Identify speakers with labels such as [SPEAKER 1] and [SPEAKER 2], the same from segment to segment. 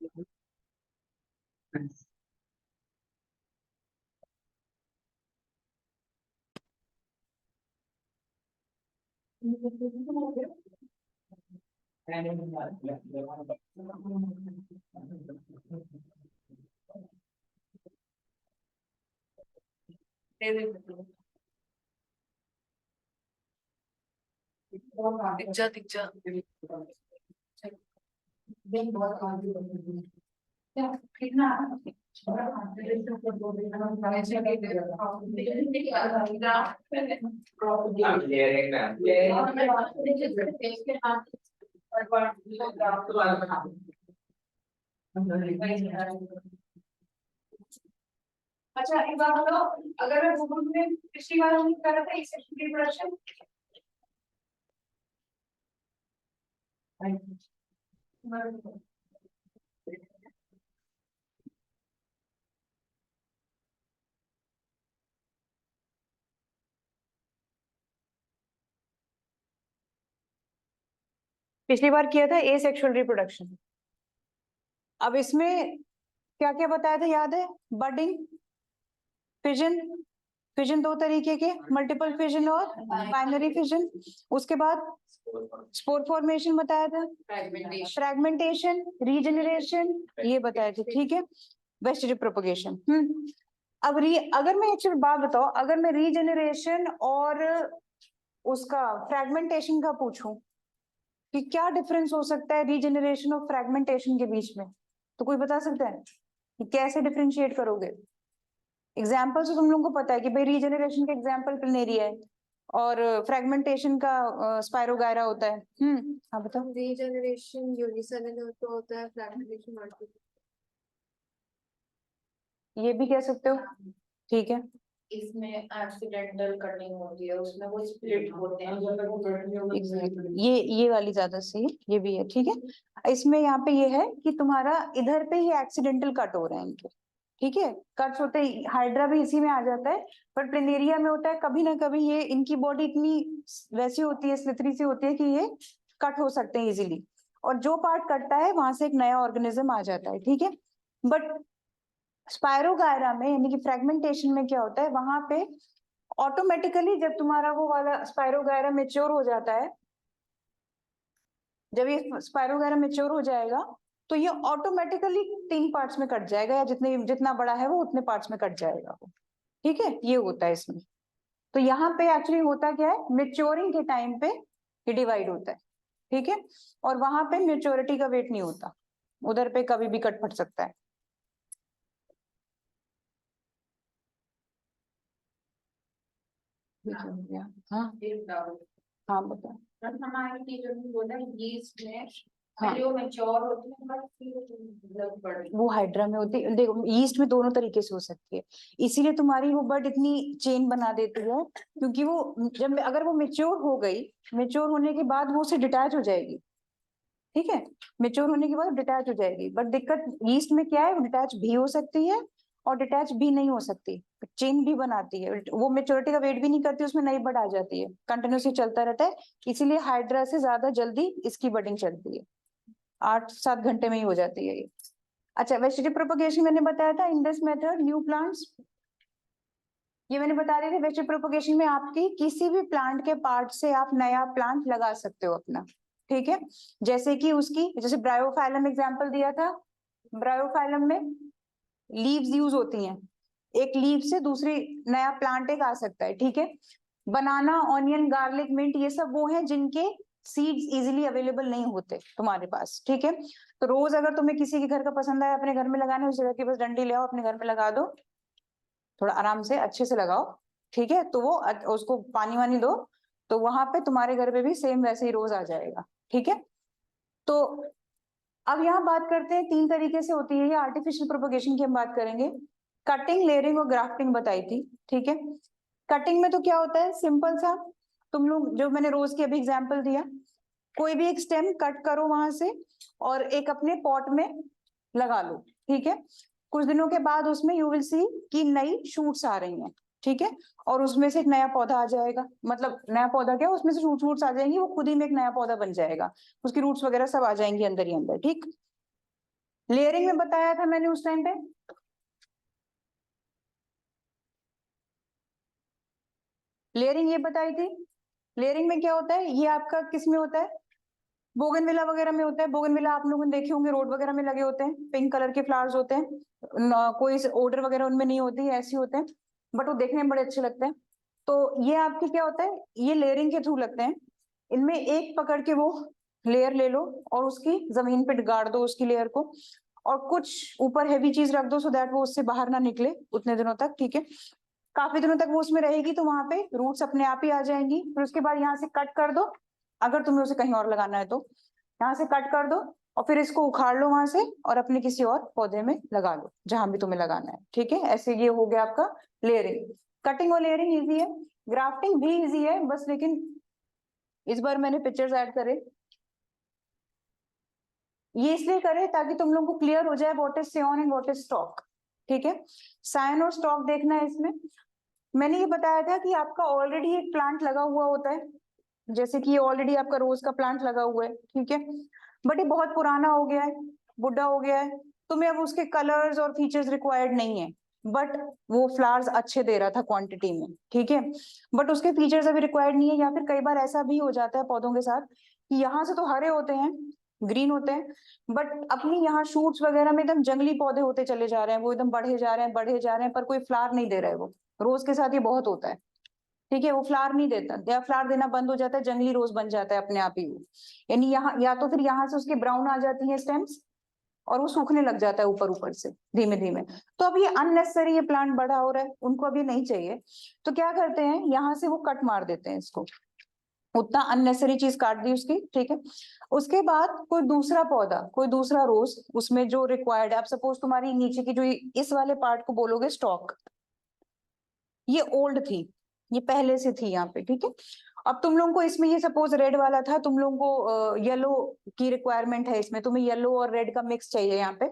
[SPEAKER 1] दिख जा दिख जा। अच्छा एक बार बोलो, अगर मैं गूगल में पिछली बार हमने करा था एसेक्सुअल रिप्रोडक्शन, पिछली बार किया था एसेक्सुअल रिप्रोडक्शन। अब इसमें क्या क्या बताया था याद है? बडिंग, फिजन, फिजन दो तरीके के, मल्टीपल फिजन और बाइनरी फिजन। उसके बाद स्पोर फॉर्मेशन बताया था, फ्रैगमेंटेशन, रीजनरेशन, ये बताए थे। ठीक है, वेजिटेटिव प्रोपगेशन। अब अगर मैं एक बात बताओ, अगर मैं रीजनरेशन और उसका फ्रैगमेंटेशन का पूछूं कि क्या डिफरेंस हो सकता है रीजनरेशन और फ्रैगमेंटेशन के बीच में, तो कोई बता सकता है कि कैसे डिफरेंशिएट करोगे? एग्जाम्पल से तुम लोगों को पता है कि भाई रीजनरेशन का एग्जाम्पल प्लनेरिया है और फ्रैगमेंटेशन का स्पाइरोगायरा होता है। हाँ बताओ।
[SPEAKER 2] रीजनरेशन यूनिसेलुलर तो होता है, फ्रैगमेंटेशन मल्टीपल।
[SPEAKER 1] ये भी कह सकते हो, ठीक है।
[SPEAKER 2] इसमें एक्सीडेंटल कटिंग होती है, उसमें वो स्प्लिट होते हैं।
[SPEAKER 1] ये वाली ज्यादा सही है, ये भी है। ठीक है, इसमें यहाँ पे ये है कि तुम्हारा इधर पे ही एक्सीडेंटल कट हो रहे हैं इनके। ठीक है, कट्स होते हैं, हाइड्रा भी इसी में आ जाता है, पर प्लेनेरिया में होता है कभी ना कभी ये इनकी बॉडी इतनी वैसी होती है, स्लिथरी सी होती है कि ये कट हो सकते हैं इजीली, और जो पार्ट कटता है वहां से एक नया ऑर्गेनिज्म आ जाता है। ठीक है, बट स्पाइरोगायरा में यानी कि फ्रैगमेंटेशन में क्या होता है, वहां पे ऑटोमेटिकली जब तुम्हारा वो वाला स्पाइरोगायरा मैच्योर हो जाता है, जब ये स्पाइरोगायरा मैच्योर हो जाएगा तो ये ऑटोमेटिकली 3 पार्ट्स में कट जाएगा, या जितना बड़ा है वो उतने पार्ट्स में कट जाएगा वो। ठीक है, ये होता है इसमें। तो यहाँ पे एक्चुअली होता क्या है, मैच्योरिंग के टाइम पे ये डिवाइड होता है। ठीक है, और वहां पे मैच्योरिटी का वेट नहीं होता, उधर पे कभी भी कट फट सकता है। हाँ हाँ बता।
[SPEAKER 2] हमारी टीचर ने बोला यीस्ट में
[SPEAKER 1] हाँ,
[SPEAKER 2] पहले वो मैच्योर होती है, बट फिर
[SPEAKER 1] वो हाइड्रा में होती है। देखो ईस्ट में दोनों तरीके से हो सकती है, इसीलिए तुम्हारी वो बर्ड इतनी चेन बना देती है, क्योंकि वो जब अगर वो मेच्योर हो गई, मेच्योर होने के बाद वो उससे डिटैच हो जाएगी। ठीक है, मेच्योर होने के बाद डिटैच हो जाएगी, बट दिक्कत ईस्ट में क्या है, वो डिटैच भी हो सकती है और डिटैच भी नहीं हो सकती, चेन भी बनाती है, वो मेच्योरिटी का वेट भी नहीं करती, उसमें नई बर्ड आ जाती है, कंटिन्यूसली चलता रहता है। इसीलिए हाइड्रा से ज्यादा जल्दी इसकी बर्डिंग चलती है, 8-7 घंटे में ही हो जाती है ये। अच्छा, वेजिटेटिव प्रोपगेशन मैंने बताया था, in this method new plants, ये मैंने बता रही थी, वेजिटेटिव प्रोपगेशन में आपकी किसी भी प्लांट के पार्ट से आप नया प्लांट लगा सकते हो अपना। ठीक है, जैसे कि उसकी, जैसे ब्रायोफाइलम एग्जांपल दिया था, ब्रायोफाइलम में लीव्स यूज होती हैं, एक लीव से दूसरी नया प्लांट एक आ सकता है। ठीक है, बनाना, ऑनियन, गार्लिक, मिंट, ये सब वो हैं जिनके सीड्स इजीली अवेलेबल नहीं होते तुम्हारे पास। ठीक है, तो रोज अगर तुम्हें किसी के घर का पसंद आया अपने घर में लगाना, उस जगह की बस डंडी ले आओ, अपने घर में लगा दो, थोड़ा आराम से अच्छे से लगाओ। ठीक है, तो वो उसको पानी वानी दो, तो वहां पे तुम्हारे घर पे भी सेम वैसे ही रोज आ जाएगा। ठीक है, तो अब यहाँ बात करते हैं, 3 तरीके से होती है ये आर्टिफिशियल प्रोपगेशन की, हम बात करेंगे। कटिंग, लेयरिंग और ग्राफ्टिंग बताई थी। ठीक है, कटिंग में तो क्या होता है, सिंपल सा, तुम लोग जो मैंने रोज की अभी एग्जांपल दिया, कोई भी एक स्टेम कट करो वहां से और एक अपने पॉट में लगा लो। ठीक है, कुछ दिनों के बाद उसमें यू विल सी कि नई शूट्स आ रही हैं। ठीक है, और उसमें से एक नया पौधा आ जाएगा, मतलब नया पौधा क्या, उसमें से शूट्स आ जाएंगी, वो खुद ही में एक नया पौधा बन जाएगा, उसकी रूट्स वगैरह सब आ जाएंगी अंदर ही अंदर। ठीक, लेयरिंग में बताया था मैंने उस टाइम पे, लेयरिंग ये बताई थी। लेयरिंग में क्या होता है, ये आपका किस में होता है, बोगनविला वगैरह में होता है। बोगनविला आप लोगों ने देखे होंगे, रोड वगैरह में लगे होते हैं, पिंक कलर के फ्लावर्स होते हैं, कोई ओडर वगैरह उनमें नहीं होती है, ऐसे होते हैं, बट वो देखने में बड़े अच्छे लगते हैं। तो ये आपके क्या होता है, ये लेयरिंग के थ्रू लगते हैं। इनमें एक पकड़ के वो लेयर ले लो और उसकी जमीन पे गाड़ दो उसकी लेयर को, और कुछ ऊपर हैवी चीज रख दो सो दैट वो उससे बाहर ना निकले उतने दिनों तक, ठीक है। काफी दिनों तक वो उसमें रहेगी तो वहां पे रूट्स अपने आप ही आ जाएंगी। फिर उसके बाद यहाँ से कट कर दो, अगर तुम्हें उसे कहीं और लगाना है तो यहाँ से कट कर दो, और फिर इसको उखाड़ लो वहां से और अपने किसी और पौधे में लगा लो जहां भी तुम्हें लगाना है, ठीक है। ऐसे ये हो गया आपका लेयरिंग। कटिंग और लेयरिंग इजी है, ग्राफ्टिंग भी इजी है, बस लेकिन इस बार मैंने पिक्चर्स ऐड करे, ये इसलिए करे ताकि तुम लोगों को क्लियर हो जाए what is scion and what is stock, ठीक है। सायन और स्टॉक देखना है इसमें। मैंने ये बताया था कि आपका ऑलरेडी एक प्लांट लगा हुआ होता है, जैसे कि ऑलरेडी आपका रोज का प्लांट लगा हुआ है, ठीक है, बट ये बहुत पुराना हो गया है, बुढ़ा हो गया है, तुम्हें अब उसके कलर्स और फीचर्स रिक्वायर्ड नहीं है, बट वो फ्लावर्स अच्छे दे रहा था क्वांटिटी में, ठीक है, बट उसके फीचर्स अभी रिक्वायर्ड नहीं है। या फिर कई बार ऐसा भी हो जाता है पौधों के साथ कि यहाँ से तो हरे होते हैं, ग्रीन होते हैं, बट अपनी यहाँ शूट्स वगैरह में एकदम जंगली पौधे होते चले जा रहे हैं, वो एकदम बढ़े जा रहे हैं बढ़े जा रहे हैं, पर कोई फ्लावर नहीं दे रहा है। वो रोज के साथ ये बहुत होता है, ठीक है, वो फ्लावर नहीं देता या फ्लावर देना बंद हो जाता है, जंगली रोज बन जाता है अपने आप ही वो, यानी यहाँ या तो फिर यहाँ से उसके ब्राउन आ जाती है स्टेम्स और वो सूखने लग जाता है ऊपर ऊपर से धीमे धीमे। तो अब ये अननेसेसरी ये प्लांट बड़ा हो रहा है, उनको अभी नहीं चाहिए, तो क्या करते हैं यहाँ से वो कट मार देते हैं इसको, उतना अननेसेसरी चीज काट दी उसकी, ठीक है। उसके बाद कोई दूसरा पौधा, कोई दूसरा रोज उसमें जो रिक्वायर्ड है, आप सपोज तुम्हारी नीचे की जो इस वाले पार्ट को बोलोगे स्टॉक, ये ओल्ड थी, ये पहले से थी यहाँ पे, ठीक है। अब तुम लोगों को इसमें ये सपोज रेड वाला था, तुम लोगों को येलो की रिक्वायरमेंट है, इसमें तुम्हें येलो और रेड का मिक्स चाहिए यहाँ पे,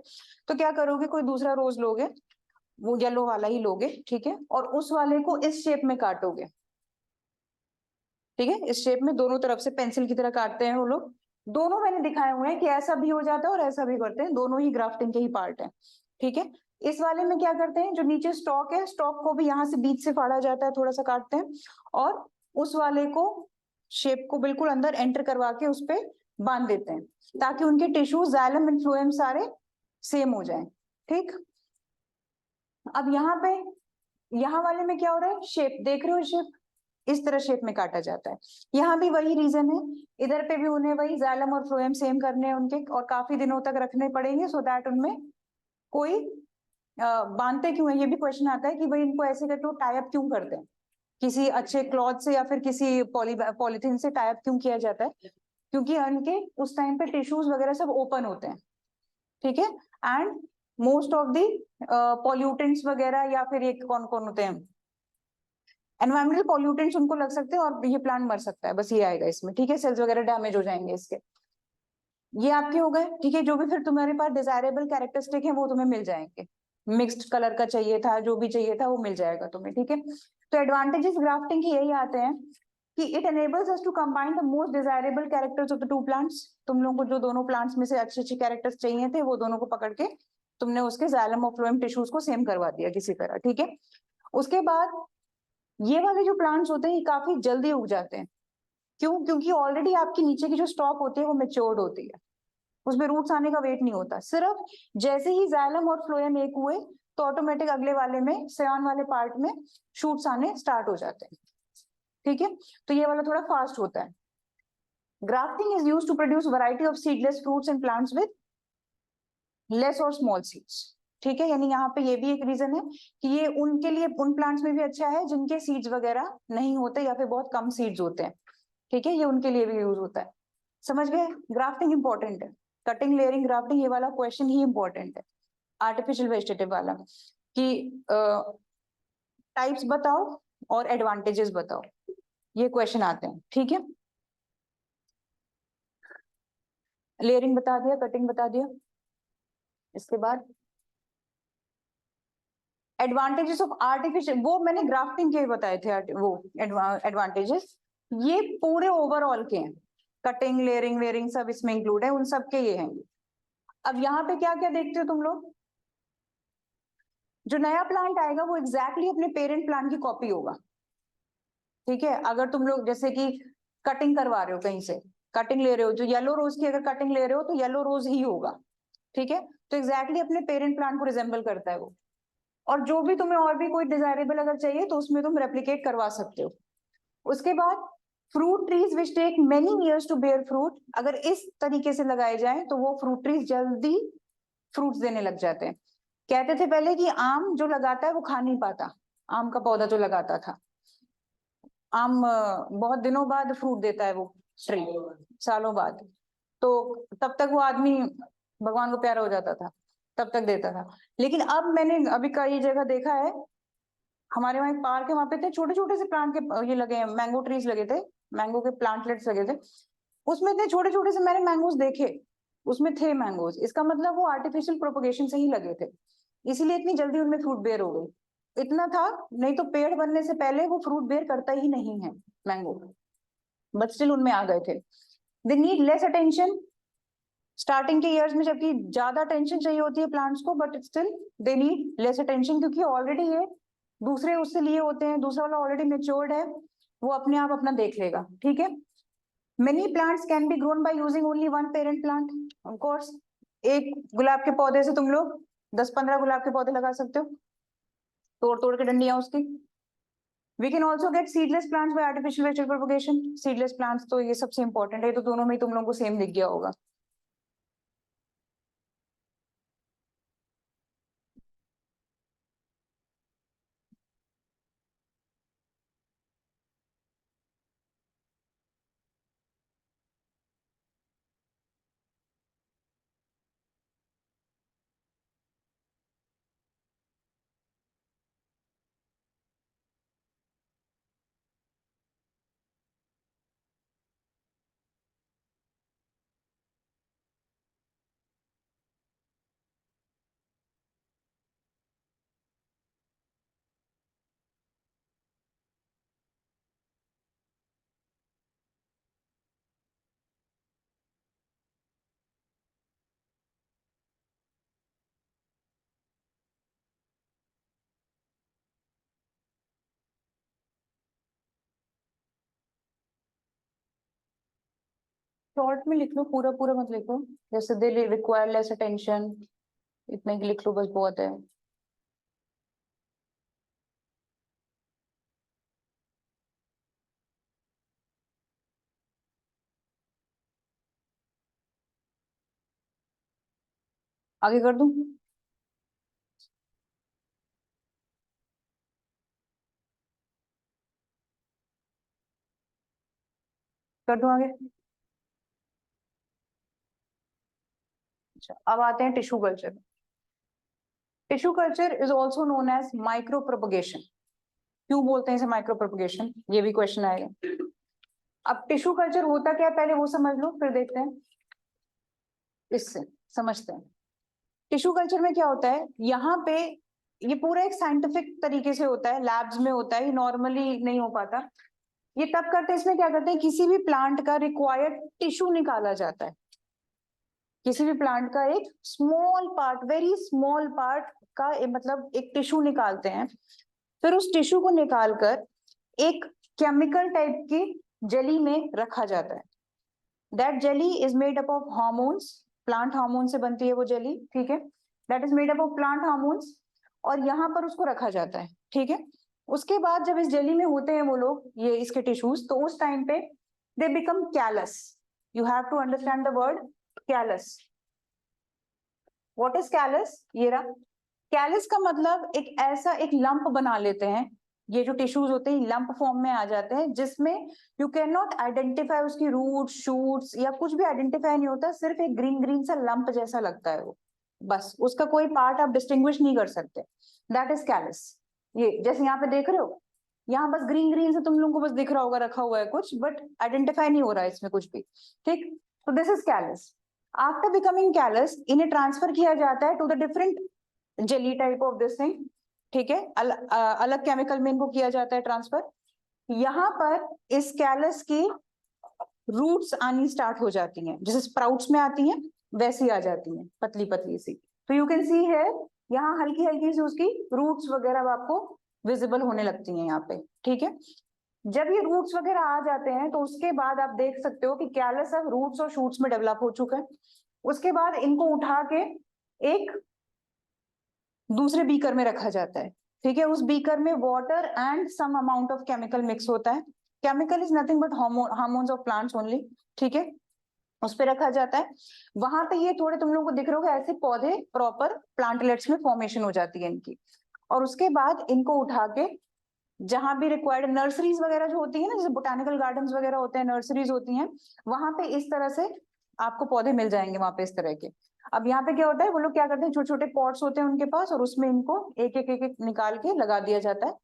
[SPEAKER 1] तो क्या करोगे, कोई दूसरा रोज लोगे, वो येलो वाला ही लोगे, ठीक है, और उस वाले को इस शेप में काटोगे, ठीक है, इस शेप में दोनों तरफ से पेंसिल की तरह काटते हैं वो लोग। दोनों मैंने दिखाए हुए हैं कि ऐसा भी हो जाता है और ऐसा भी करते हैं, दोनों ही ग्राफ्टिंग के ही पार्ट है, ठीक है। इस वाले में क्या करते हैं, जो नीचे स्टॉक है, स्टॉक को भी यहाँ से बीच से फाड़ा जाता है, थोड़ा सा काटते हैं, और उस वाले को शेप को बिल्कुल अंदर एंटर करवा के उस पर बांध देते हैं, ताकि उनके टिश्यू जाइलम एंड फ्लोएम सारे सेम हो जाए, ठीक। अब यहाँ पे यहाँ वाले में क्या हो रहा है, शेप देख रहे हो, शेप इस तरह शेप में काटा जाता है। यहाँ भी वही रीजन है, इधर पे भी उन्हें वही जाइलम और फ्लोएम सेम करने हैं उनके, और काफी दिनों तक रखने पड़ेंगे सो दैट उनमें कोई बांधते क्यों है, ये भी क्वेश्चन आता है कि भाई इनको ऐसे करके वो टाई अप क्यों करते हैं, किसी अच्छे क्लॉथ से या फिर किसी पॉलीथीन से टाई अप क्यों किया जाता है, क्योंकि उनके उस टाइम पे टिश्यूज वगैरह सब ओपन होते हैं, ठीक है, and most of the pollutants वगैरह या फिर ये कौन कौन होते हैं, एनवायरमेंटल पॉल्यूटेंट्स उनको लग सकते हैं और ये प्लांट मर सकता है, बस ये आएगा इसमें, ठीक है, सेल्स वगैरह डैमेज हो जाएंगे इसके। ये आपके हो गए, ठीक है, जो भी फिर तुम्हारे पास डिजायरेबल कैरेक्टरिस्टिक है वो तुम्हें मिल जाएंगे, मिक्स्ड कलर का चाहिए था, जो भी चाहिए था वो मिल जाएगा तुम्हें, ठीक है। तो एडवांटेजेस ग्राफ्टिंग के यही आते हैं कि it enables us to combine the most desirable characters of the two plants। तुम लोगों को जो दोनों प्लांट्स में से अच्छे अच्छे कैरेक्टर्स चाहिए थे वो दोनों को पकड़ के तुमने उसके जाइलम और फ्लोएम टिश्यूज को सेम करवा दिया किसी तरह, ठीक है। उसके बाद ये वाले जो प्लांट्स होते हैं ये काफी जल्दी उग जाते हैं, क्यों, क्योंकि ऑलरेडी आपकी नीचे की जो स्टॉक होती है वो मेच्योर्ड होती है, उसमें रूट्स आने का वेट नहीं होता, सिर्फ जैसे ही जाइलम और फ्लोएम एक हुए तो ऑटोमेटिक अगले वाले में सियॉन वाले पार्ट में शूट्स आने स्टार्ट हो जाते हैं, ठीक है। तो ये वाला थोड़ा फास्ट होता है। Grafting is used to produce variety of seedless fruits and plants with less और स्मॉल सीड्स, ठीक है, यानी यहाँ पे ये भी एक रीजन है कि ये उनके लिए उन प्लांट्स में भी अच्छा है जिनके सीड्स वगैरह नहीं होते या फिर बहुत कम सीड्स होते हैं, ठीक है, ये उनके लिए भी यूज होता है। समझ गए, ग्राफ्टिंग इंपॉर्टेंट है, कटिंग लेयरिंग ग्राफ्टिंग ये वाला क्वेश्चन ही इंपॉर्टेंट है, आर्टिफिशियल वेजिटेटिव वाला, कि टाइप्स बताओ और एडवांटेजेस बताओ, ये क्वेश्चन आते हैं, ठीक है। लेयरिंग बता दिया, कटिंग बता दिया, इसके बाद एडवांटेजेस ऑफ आर्टिफिशियल, वो मैंने ग्राफ्टिंग के बताए थे, वो एडवांटेजेस ये पूरे ओवरऑल के हैं, कटिंग लेयरिंग वेयरिंग सब इसमें इंक्लूड है, उन सब के ये हैं। अब यहाँ पे क्या क्या देखते हो तुम लोग, जो नया प्लांट आएगा वो एग्जैक्टली अपने पेरेंट प्लांट की कॉपी होगा, ठीक है। अगर तुम लोग जैसे कि कटिंग करवा रहे हो, कहीं से कटिंग ले रहे हो, जो येलो रोज की अगर कटिंग ले रहे हो तो येलो रोज ही होगा, ठीक है। तो एग्जैक्टली अपने पेरेंट प्लांट को रिजेंबल करता है वो। और जो भी तुम्हें और भी कोई डिजायरेबल अगर चाहिए तो उसमें तुम रेप्लिकेट करवा सकते हो। उसके बाद fruit trees which take many years to bear fruit, अगर इस तरीके से लगाए जाए तो वो फ्रूट ट्रीज जल्दी फ्रूट्स देने लग जाते हैं। कहते थे पहले कि आम जो लगाता है वो खा नहीं पाता, आम का पौधा जो लगाता था, आम बहुत दिनों बाद फ्रूट देता है वो ट्री, सालों बाद। तो तब तक वो आदमी भगवान को प्यारा हो जाता था, तब तक देता था। लेकिन अब मैंने अभी कई जगह देखा है, हमारे वहाँ एक पार्क है, वहां पे थे छोटे छोटे से प्लांट के ये लगे हैं, मैंगो ट्रीज लगे थे, मैंगो के प्लांटलेट्स लगे थे। उसमें इतने छोटे छोटे से मैंने मैंगोज देखे, उसमें थे मैंगोज। इसका मतलब वो आर्टिफिशियल प्रोपोगेशन से ही लगे थे, इसीलिए इतनी जल्दी उनमें फ्रूट बेयर हो गई। इतना था, नहीं तो पेड़ बनने से पहले वो फ्रूट बेयर करता ही नहीं है मैंगो, बट स्टिल उनमें आ गए थे। They need less attention starting के ईयर्स में, जबकि ज्यादा अटेंशन चाहिए होती है प्लांट्स को, but still they need less attention, क्योंकि ऑलरेडी ये दूसरे उससे लिए होते हैं, दूसरा वाला ऑलरेडी मेच्योर्ड है, वो अपने आप अपना देख लेगा, ठीक है। Many plants can be grown by using only one parent plant, of course. एक गुलाब के पौधे से तुम लोग 10-15 गुलाब के पौधे लगा सकते हो, तोड़ तोड़ के डंडियां उसकी। We can also get seedless plants by artificial vegetable propagation. Seedless plants तो ये सबसे important है, तो दोनों में ही तुम लोगों को सेम दिख गया होगा। शॉर्ट में लिख लो, पूरा पूरा मत लिखो, जैसे दे रिक्वायर लेस अटेंशन, इतने की लिख लो बस, बहुत है। आगे कर दूं? कर दूं आगे? अच्छा, अब आते हैं tissue culture. Tissue culture is also known as micro propagation. क्यों बोलते हैं इसे माइक्रो प्रोपगेशन, ये भी क्वेश्चन आएगा। अब टिश्यू कल्चर होता क्या है पहले वो समझ लो, फिर देखते हैं, इससे समझते हैं। टिश्यू कल्चर में क्या होता है, यहाँ पे ये पूरा एक साइंटिफिक तरीके से होता है, लैब्स में होता है, नॉर्मली नहीं हो पाता। ये तब करते हैं, इसमें क्या करते हैं, किसी भी प्लांट का रिक्वायर्ड टिश्यू निकाला जाता है, किसी भी प्लांट का एक small part, very small part का मतलब एक टिश्यू निकालते हैं। फिर उस टिश्यू को निकालकर एक केमिकल टाइप की जेली में रखा जाता है। That jelly is made up of hormones, plant hormone से बनती है वो जेली, ठीक है। That is made up of plant hormones, और यहाँ पर उसको रखा जाता है, ठीक है। उसके बाद जब इस जेली में होते हैं वो लोग, ये इसके टिश्यूज, तो उस टाइम पे they become callus. You have to understand the word callus. What is callus? ये रहा कैलस का मतलब, एक ऐसा एक लंप बना लेते हैं, ये जो टिश्यूज होते हैं लंप फॉर्म में आ जाते हैं, जिसमें यू कैन नॉट आइडेंटिफाई उसकी रूट शूट्स या कुछ भी आइडेंटिफाई नहीं होता, सिर्फ एक ग्रीन ग्रीन सा लंप जैसा लगता है वो, बस उसका कोई पार्ट आप डिस्टिंग्विश नहीं कर सकते। That is callus. ये जैसे यहाँ पे देख रहे हो, यहाँ बस ग्रीन ग्रीन से तुम लोगों को बस दिख रहा होगा, रखा हुआ है कुछ, बट आइडेंटिफाई नहीं हो रहा है इसमें कुछ भी, ठीक। तो this is callus. After becoming callus, इन्हें ट्रांसफर किया जाता है to the different jelly type of this thing, ठीक है। अलग केमिकल में इनको किया जाता है ट्रांसफर। यहाँ पर इस कैलस की रूट्स आनी स्टार्ट हो जाती हैं, जैसे स्प्राउट्स में आती हैं, वैसी आ जाती है, पतली पतली सी। तो यू कैन सी है यहाँ हल्की हल्की सी उसकी रूट्स वगैरह आपको विजिबल होने लगती हैं यहाँ पे, ठीक है। जब ये रूट्स वगैरह आ जाते हैं तो उसके बाद आप देख सकते हो कि कैलस अब रूट्स और शूट्स में डेवलप हो चुका है। उसके बाद इनको उठा के एक दूसरे बीकर में रखा जाता है, ठीक है। उस बीकर में water and some amount of chemical mix होता है। Chemical is nothing but hormones of plants only, ठीक है। उस पे रखा जाता है। वहां पे ये थोड़े तुम लोगों को दिख रहे होगा ऐसे पौधे प्रॉपर प्लांटलेट्स में फॉर्मेशन हो जाती है इनकी। और उसके बाद इनको उठा के जहां भी रिक्वायर्ड नर्सरीज वगैरह जो होती है ना, जैसे बोटानिकल गार्डन्स वगैरह होते हैं, नर्सरीज होती हैं, वहां पे इस तरह से आपको पौधे मिल जाएंगे वहां पे इस तरह के। अब यहाँ पे क्या होता है, वो लोग क्या करते हैं, छोटे छोटे पॉट्स होते हैं उनके पास, और उसमें इनको एक निकाल के लगा दिया जाता है।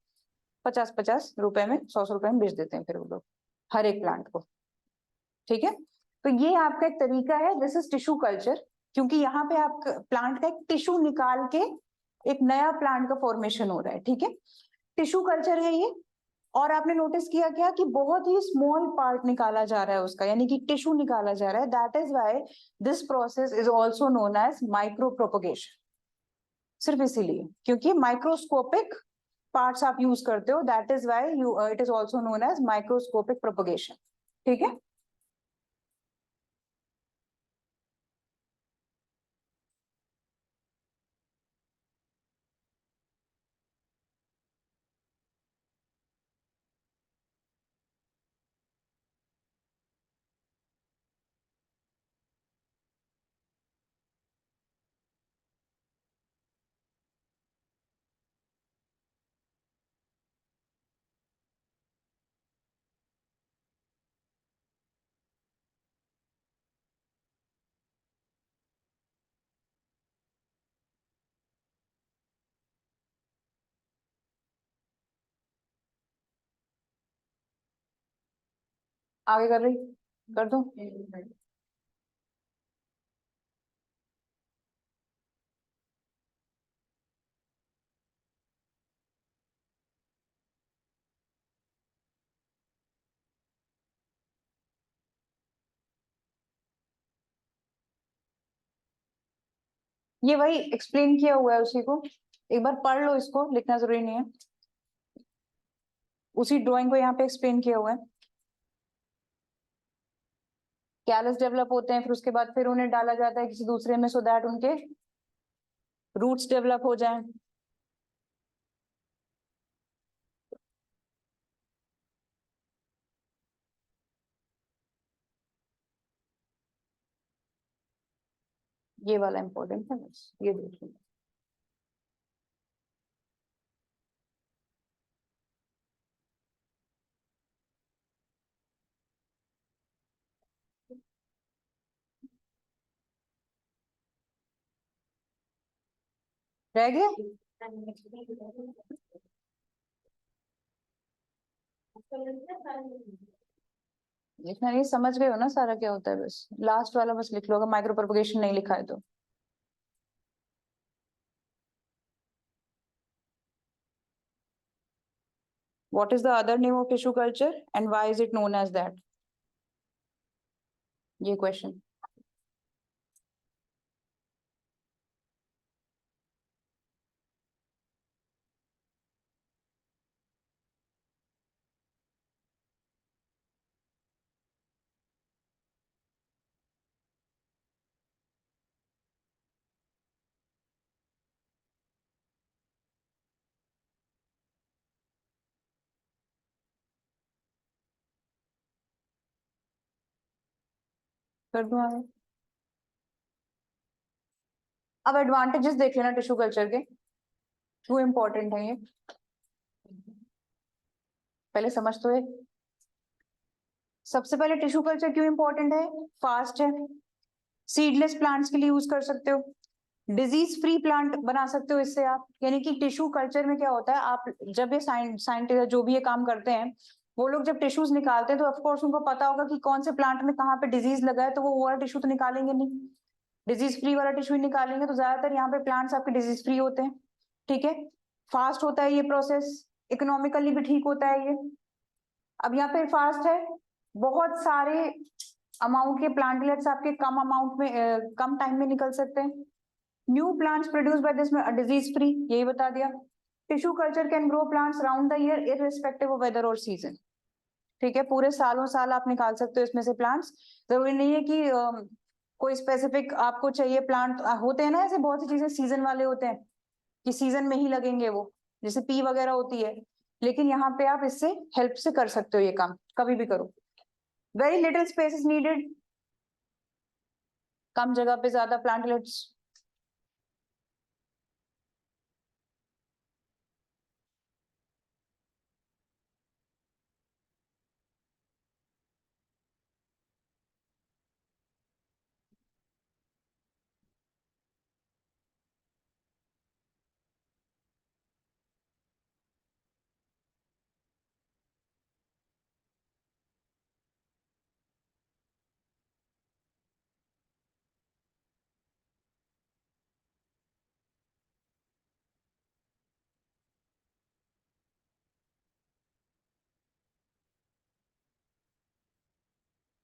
[SPEAKER 1] 50-50 रुपए में, 100 रुपए में बेच देते हैं फिर वो लोग हर एक प्लांट को, ठीक है। तो ये आपका एक तरीका है, दिस इज टिश्यू कल्चर, क्योंकि यहाँ पे आप प्लांट का एक टिश्यू निकाल के एक नया प्लांट का फॉर्मेशन हो रहा है, ठीक है। टिश्यू कल्चर है ये। और आपने नोटिस किया क्या कि बहुत ही स्मॉल पार्ट निकाला जा रहा है उसका, यानी कि टिश्यू निकाला जा रहा है। That is why this process is also known as micro propagation. सिर्फ इसीलिए क्योंकि माइक्रोस्कोपिक पार्ट्स आप यूज करते हो, that is why you it is also known as microscopic propagation, ठीक है। आगे कर रही, कर दो। ये वही एक्सप्लेन किया हुआ है उसी को, एक बार पढ़ लो, इसको लिखना जरूरी नहीं है, उसी ड्राइंग को यहाँ पे एक्सप्लेन किया हुआ है। कैलस डेवलप होते हैं, फिर उसके बाद फिर उन्हें डाला जाता है किसी दूसरे में, सो दैट उनके रूट्स डेवलप हो जाएं। ये वाला इंपॉर्टेंट है, बस ये देख लो। रह गया, लिखना नहीं, समझ गए हो ना सारा क्या होता है, बस लास्ट वाला बस लिख लो अगर माइक्रो प्रोपगेशन नहीं लिखा है तो। What is the other name of tissue culture and why is it known as that? ये क्वेश्चन। कर दूं आगे। अब एडवांटेजेस देख लेना टिश्यू कल्चर के, क्यों इंपॉर्टेंट है ये, पहले समझ तो है। सबसे पहले टिश्यू कल्चर क्यों इंपॉर्टेंट है, फास्ट है, सीडलेस प्लांट्स के लिए यूज कर सकते हो, डिजीज फ्री प्लांट बना सकते हो इससे आप। यानी कि टिश्यू कल्चर में क्या होता है, आप जब ये साइंटिस्ट जो भी ये काम करते हैं, वो लोग जब टिश्यूज निकालते हैं तो ऑफकोर्स उनको पता होगा कि कौन से प्लांट में कहाँ पे डिजीज लगा है, तो वो वाला टिश्यू तो निकालेंगे नहीं, डिजीज फ्री वाला टिश्यू निकालेंगे। तो ज्यादातर यहाँ पे प्लांट्स आपके डिजीज फ्री होते हैं, ठीक है। फास्ट होता है ये प्रोसेस, इकोनॉमिकली भी ठीक होता है ये। अब यहाँ पे फास्ट है, बहुत सारे अमाउंट के प्लांटलेट्स आपके कम अमाउंट में कम टाइम में निकल सकते हैं। New plants produce by this में डिजीज फ्री, यही बता दिया। Tissue culture can grow plants round the year irrespective of weather और सीजन। ठीक है, पूरे सालों साल आप निकाल सकते हो इसमें से प्लांट्स। जरूरी नहीं है कि कोई स्पेसिफिक आपको चाहिए प्लांट। होते हैं ना ऐसे बहुत सी चीजें सीजन वाले होते हैं कि सीजन में ही लगेंगे वो, जैसे पी वगैरह होती है, लेकिन यहाँ पे आप इससे हेल्प से कर सकते हो ये काम, कभी भी करो। Very little space is needed, कम जगह पे ज्यादा प्लांटलेट्स।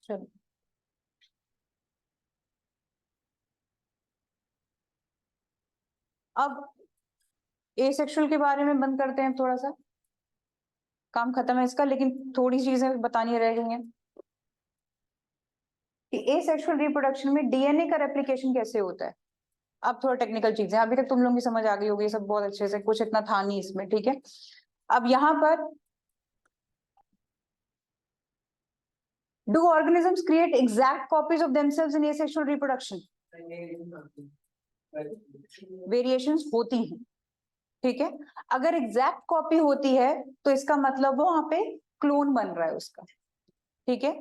[SPEAKER 1] चलो अब एसेक्सुअल के बारे में बंद करते हैं, थोड़ा सा काम खत्म है इसका, लेकिन थोड़ी चीजें बतानी रह गई हैं कि एसेक्सुअल रिप्रोडक्शन में डीएनए का रेप्लिकेशन कैसे होता है। अब थोड़ा टेक्निकल चीजें, अभी तक तुम लोगों की समझ आ गई होगी सब बहुत अच्छे से, कुछ इतना था नहीं इसमें, ठीक है। अब यहाँ पर do organisms create exact copies of themselves in asexual reproduction? Variations होती हैं, ठीक है। अगर एग्जैक्ट कॉपी होती है तो इसका मतलब वहां पे क्लोन बन रहा है उसका, ठीक है,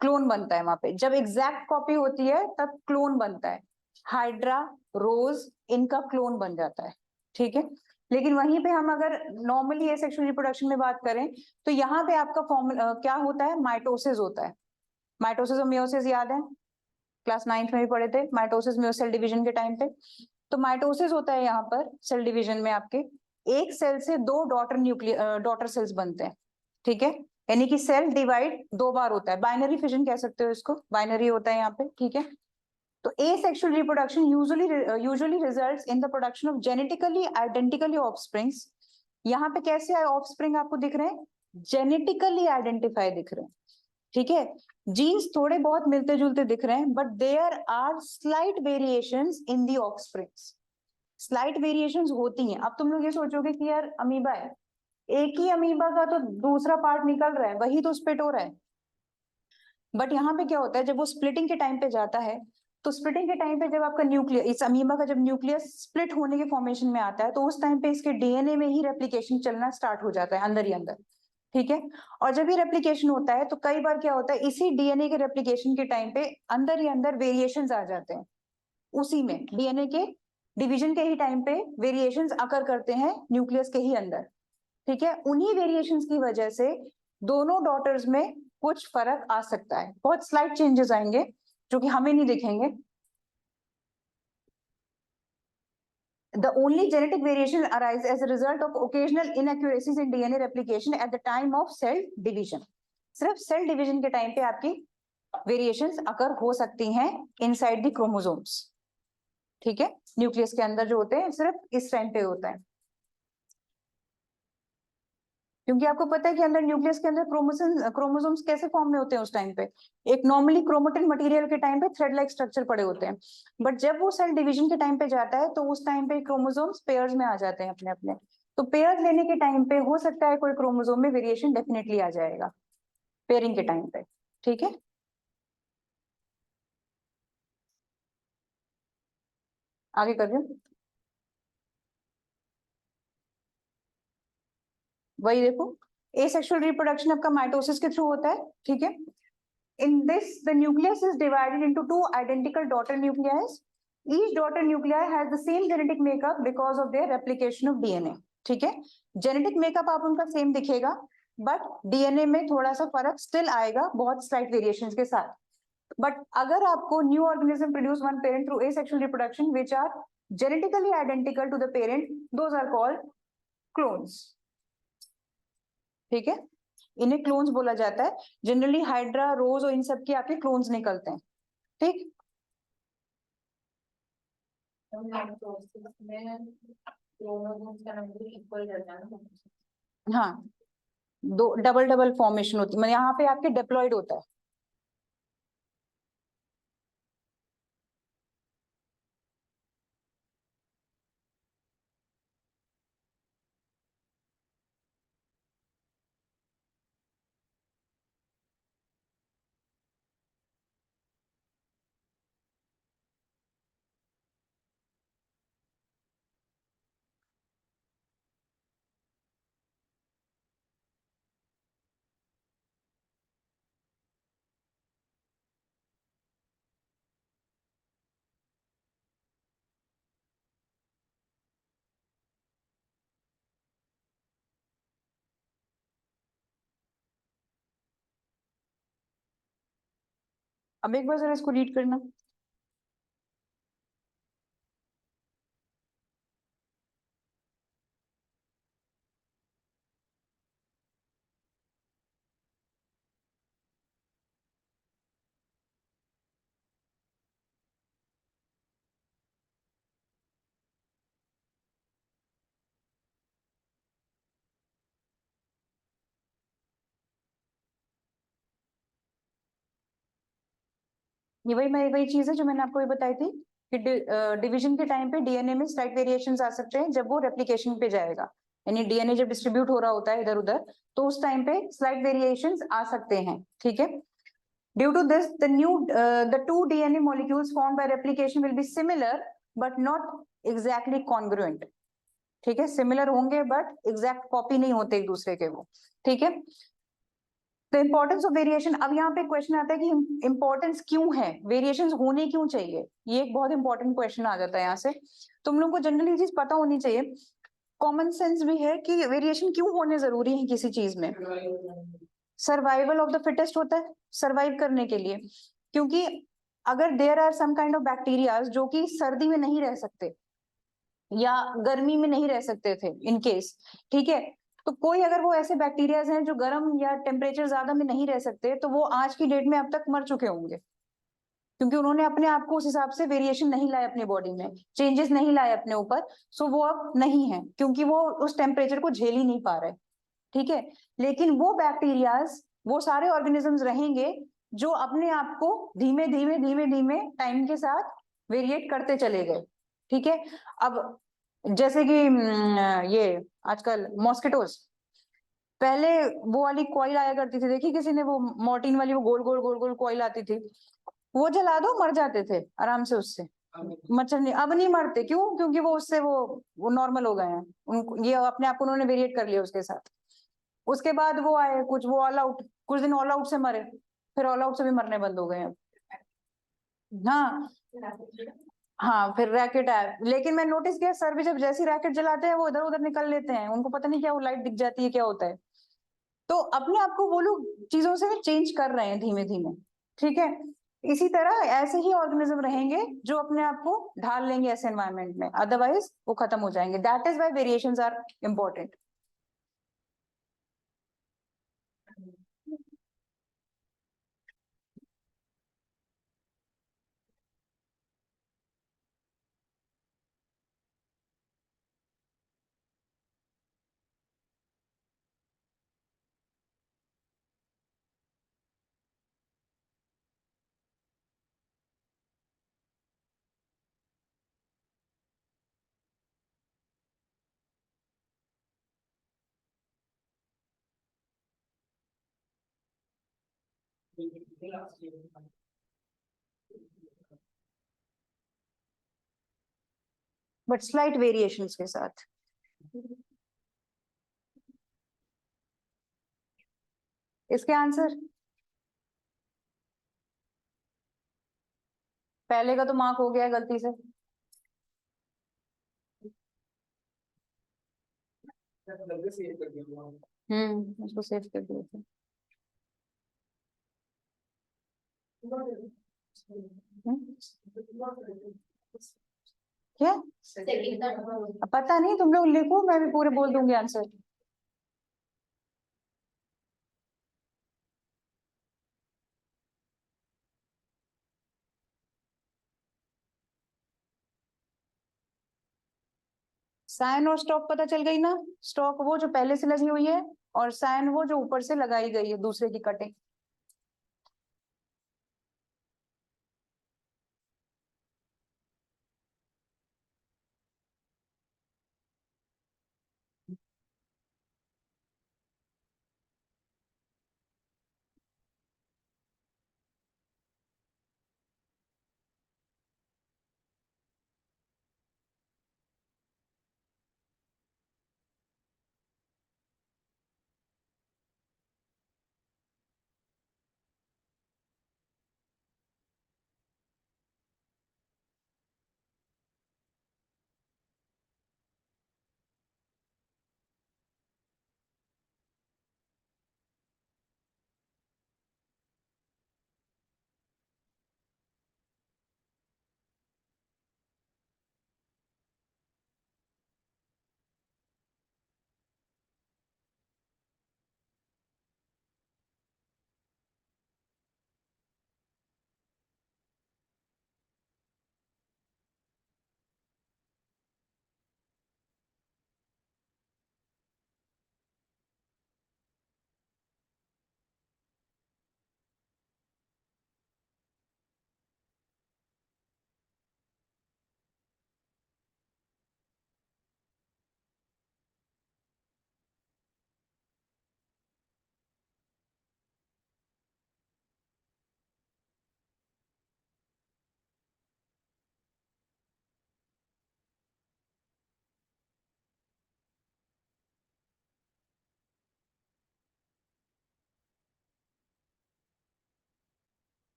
[SPEAKER 1] क्लोन बनता है वहां पे। जब एग्जैक्ट कॉपी होती है तब क्लोन बनता है। हाइड्रा, रोज, इनका क्लोन बन जाता है, ठीक है। लेकिन वहीं पे हम अगर नॉर्मली एसेक्सुअल रिप्रोडक्शन में बात करें तो यहाँ पे आपका फॉर्मूला क्या होता है, माइटोसिस होता है। माइटोसिस और मियोसिस याद है, क्लास 9th में भी पढ़े थे, माइटोसिस मियोसिस सेल डिवीजन के टाइम पे। तो माइटोसिस होता है यहाँ पर सेल डिवीजन में आपके एक सेल से दो डॉटर सेल्स बनते हैं, ठीक है। यानी कि सेल डिवाइड दो बार होता है, बाइनरी फिजन कह सकते हो इसको, बाइनरी होता है यहाँ पे, ठीक है। तो asexual reproduction usually results in the production of genetically identically offsprings. यहाँ पे कैसे ऑफस्प्रिंग आपको दिख रहे हैं, जेनेटिकली आइडेंटिफाई दिख रहे हैं, ठीक है। जीन्स थोड़े बहुत मिलते जुलते दिख रहे हैं, but there are slight variations in the offsprings. Slight variations होती हैं। अब तुम लोग ये सोचोगे कि यार अमीबा है, एक ही अमीबा का तो दूसरा पार्ट निकल रहा है, वही तो स्प्लिट हो रहा है। बट यहाँ पे क्या होता है, जब वो स्प्लिटिंग के टाइम पे जाता है, तो स्प्लिटिंग के टाइम पे जब आपका न्यूक्लियस, इस अमीबा का जब न्यूक्लियस स्प्लिट होने के फॉर्मेशन में आता है, तो उस टाइम पे इसके डीएनए में ही रेप्लिकेशन चलना स्टार्ट हो जाता है अंदर ही अंदर, ठीक है। और जब ये रेप्लिकेशन होता है तो कई बार क्या होता है, इसी डीएनए के रेप्लिकेशन के टाइम पे अंदर ही अंदर वेरिएशंस आ जाते हैं। उसी में डीएनए के डिवीजन के ही टाइम पे वेरिएशंस अकर करते हैं न्यूक्लियस के ही अंदर, ठीक है। उन्हीं वेरिएशंस की वजह से दोनों डॉटर्स में कुछ फर्क आ सकता है, बहुत स्लाइट चेंजेस आएंगे जो कि हमें नहीं दिखेंगे। The only genetic variation arise as a result of occasional inaccuracies in DNA replication at the time of cell division. सिर्फ सेल डिवीजन के टाइम पे आपकी वेरिएशंस अकर हो सकती हैं इनसाइड द क्रोमोसोम्स, ठीक है। न्यूक्लियस के अंदर जो होते हैं सिर्फ इस टाइम पे होता है, क्योंकि आपको पता है कि अंदर न्यूक्लियस के अंदर क्रोमोसोम्स कैसे फॉर्म में होते हैं उस टाइम पे। एक नॉर्मली क्रोमेटिन मटेरियल के टाइम पे थ्रेड लाइक स्ट्रक्चर पड़े होते हैं, बट जब वो सेल डिवीजन के टाइम पे जाता है तो उस टाइम पे क्रोमोसोम्स पेयर्स में आ जाते हैं अपने अपने। तो पेयर्स लेने के टाइम पे हो सकता है कोई क्रोमोसोम में वेरिएशन डेफिनेटली आ जाएगा पेयरिंग के टाइम पे, ठीक है। आगे कर रहे हो, वही देखो, एसेक्सुअल रिप्रोडक्शन आपका माइटोसिस के थ्रू होता है, ठीक है। In this, the nucleus is divided into two identical daughter nuclei. Each daughter nuclei has the same genetic makeup because of their replication of DNA. ठीक है, जेनेटिक मेकअप आप उनका सेम दिखेगा, बट डीएनए में थोड़ा सा फर्क स्टिल आएगा, बहुत स्लाइट वेरिएशंस के साथ। बट अगर आपको new organism produce one parent through asexual reproduction which are genetically identical to the parent, those are called clones, ठीक है। इन्हें क्लोन्स बोला जाता है। जनरली हाइड्रा, रोज और इन सब के आपके क्लोन्स निकलते हैं, ठीक। हाँ, दो डबल डबल फॉर्मेशन होती है, मतलब यहाँ पे आपके डिप्लॉयड होता है। अब एक बार जरा इसको रीड करना। ये वही चीज है जो मैंने आपको ये बताई थी कि डिवीजन के टाइम पे डीएनए में स्लाइट वेरिएशंस आ सकते हैं जब वो रेप्लिकेशन पे जाएगा, यानी डीएनए जब डिस्ट्रीब्यूट हो रहा होता है इधर उधर, तो उस टाइम पे स्लाइट वेरिएशंस आ सकते हैं, ठीक है। Due to this the two DNA molecules formed by replication will be similar but not exactly congruent, ठीक है। सिमिलर होंगे बट एग्जैक्ट कॉपी नहीं होते एक दूसरे के वो, ठीक है। तो इंपॉर्टेंस ऑफ वेरिएशन, अब यहाँ पे क्वेश्चन आता है कि इंपॉर्टेंस क्यों है, वेरिएशंस होने क्यों चाहिए, ये एक बहुत इंपॉर्टेंट क्वेश्चन आ जाता है यहाँ से। तुम लोगों को जनरली चीज पता होनी चाहिए, कॉमन सेंस भी है कि वेरिएशन क्यों होने जरूरी है किसी चीज में। सर्वाइवल ऑफ द फिटेस्ट होता है, सर्वाइव करने के लिए, क्योंकि अगर there are some kind of bacteria जो कि सर्दी में नहीं रह सकते या गर्मी में नहीं रह सकते थे इन केस, ठीक है, तो कोई अगर वो ऐसे बैक्टीरियाज हैं जो गर्म या टेम्परेचर ज्यादा में नहीं रह सकते, तो वो आज की डेट में अब तक मर चुके होंगे, क्योंकि उन्होंने अपने आप को उस हिसाब से वेरिएशन नहीं लाए अपनी बॉडी में, चेंजेस नहीं लाए अपने ऊपर, सो वो अब नहीं है क्योंकि वो उस टेम्परेचर को झेल ही नहीं पा रहे, ठीक है। लेकिन वो बैक्टीरियाज, वो सारे ऑर्गेनिजम्स रहेंगे जो अपने आप को धीमे धीमे धीमे धीमे टाइम के साथ वेरिएट करते चले गए, ठीक है। अब जैसे कि ये आजकल मॉस्किटोज, पहले वो वाली कॉइल आया करती थी, देखी किसी ने वो मॉर्टिन वाली, वो गोल गोल गोल गोल कॉइल आती थी, वो जला दो मर जाते थे आराम से उससे, मच्छर नहीं, अब नहीं मरते, क्यों? क्योंकि वो उससे वो नॉर्मल हो गए हैं, उनको ये अपने आप को उन्होंने वेरिएट कर लिया उसके साथ। उसके बाद वो आए कुछ, वो ऑल आउट, कुछ दिन ऑल आउट से मरे, फिर ऑल आउट से भी मरने बंद हो गए हैं। हाँ हाँ, फिर रैकेट आया, लेकिन मैं नोटिस किया सर भी जब जैसी रैकेट जलाते हैं वो इधर उधर निकल लेते हैं, उनको पता नहीं क्या वो लाइट दिख जाती है, क्या होता है। तो अपने आप को वो लोग चीजों से चेंज कर रहे हैं धीमे धीमे, ठीक है। इसी तरह ऐसे ही ऑर्गेनिज्म रहेंगे जो अपने आप को ढाल लेंगे ऐसे एनवायरनमेंट में, अदरवाइज वो खत्म हो जाएंगे। That is why variations are important. But slight variations के साथ। इसके आंसर पहले का तो मार्क हो गया है गलती से। उसको सेव कर दिया था। क्या पता नहीं, तुम लोग लिखो, मैं भी पूरे बोल दूंगी आंसर। साइन और स्टॉक पता चल गई ना, स्टॉक वो जो पहले से लगी हुई है और साइन वो जो ऊपर से लगाई गई है दूसरे की कटिंग।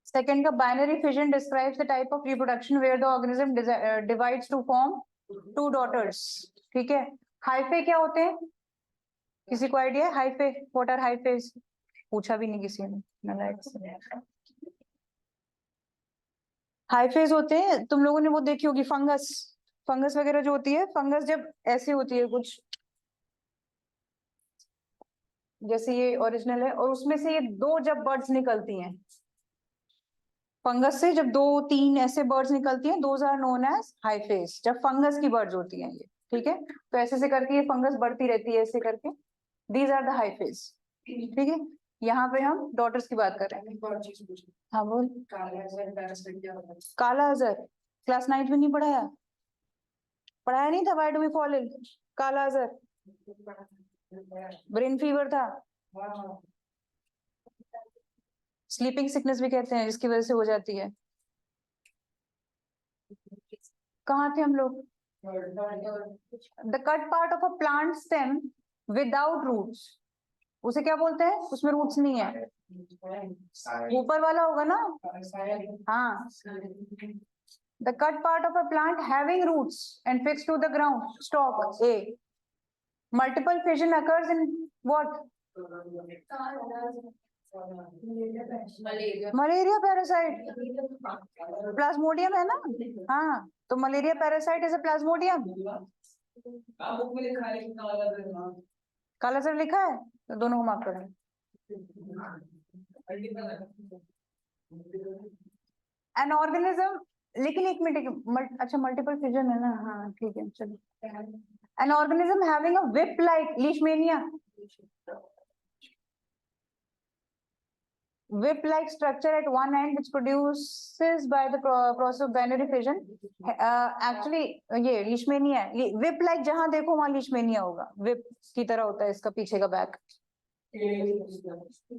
[SPEAKER 1] सेकंड का binary fission describes the type of reproduction where the organism divides to form two daughters. ठीक है, हाइफे क्या होते हैं, किसी को आइडिया है हाइफे? What are हाइफेज? पूछा भी नहीं किसी ने। हाइफेज होते हैं, तुम लोगों ने वो देखी होगी फंगस, फंगस वगैरह जो होती है, फंगस जब ऐसी होती है कुछ जैसे ये ओरिजिनल है और उसमें से ये दो जब बर्ड्स निकलती हैं, फंगस से जब दो तीन ऐसे बर्ड्स निकलती हैं, दोज आर नोन एज हाइफेज, जब फंगस की बर्ड्स होती हैं ये। ठीक है, तो ऐसे से करके ये फंगस बढ़ती रहती है ऐसे करके, दीज आर द हाइफेज। ठीक है, यहाँ पे हम डॉटर्स की बात कर रहे हैं। हाँ बोल। काला अजहर क्लास 9 में नहीं पढ़ाया? पढ़ाया नहीं था? Why do we fall in kala azar? Brain fever था, स्लीपिंग सिकनेस भी कहते हैं जिसकी वजह से हो जाती है। कहाँ थे हम लोग? The cut part of a plant stem without roots, उसे क्या बोलते हैं? उसमें रूट्स नहीं है, ऊपर वाला होगा ना। हाँ, the cut part of a plant having roots and fix to the ground, stock a. Multiple fission occurs in what? Malaria parasite, plasmodium है ना। हाँ, तो malaria parasite is a plasmodium. काला सर लिखा है तो दोनों को मार्क करें। एन ऑर्गेनिज्म, लेकिन एक मिनट, अच्छा मल्टीपल फिजन है ना, हाँ ठीक है चलो। An organism having a whip like leishmania, whip like structure at one end which produces by the process of binary fission, actually ये leishmania है। whip like जहां देखो वहां leishmania होगा, whip की तरह होता है इसका पीछे का बैक।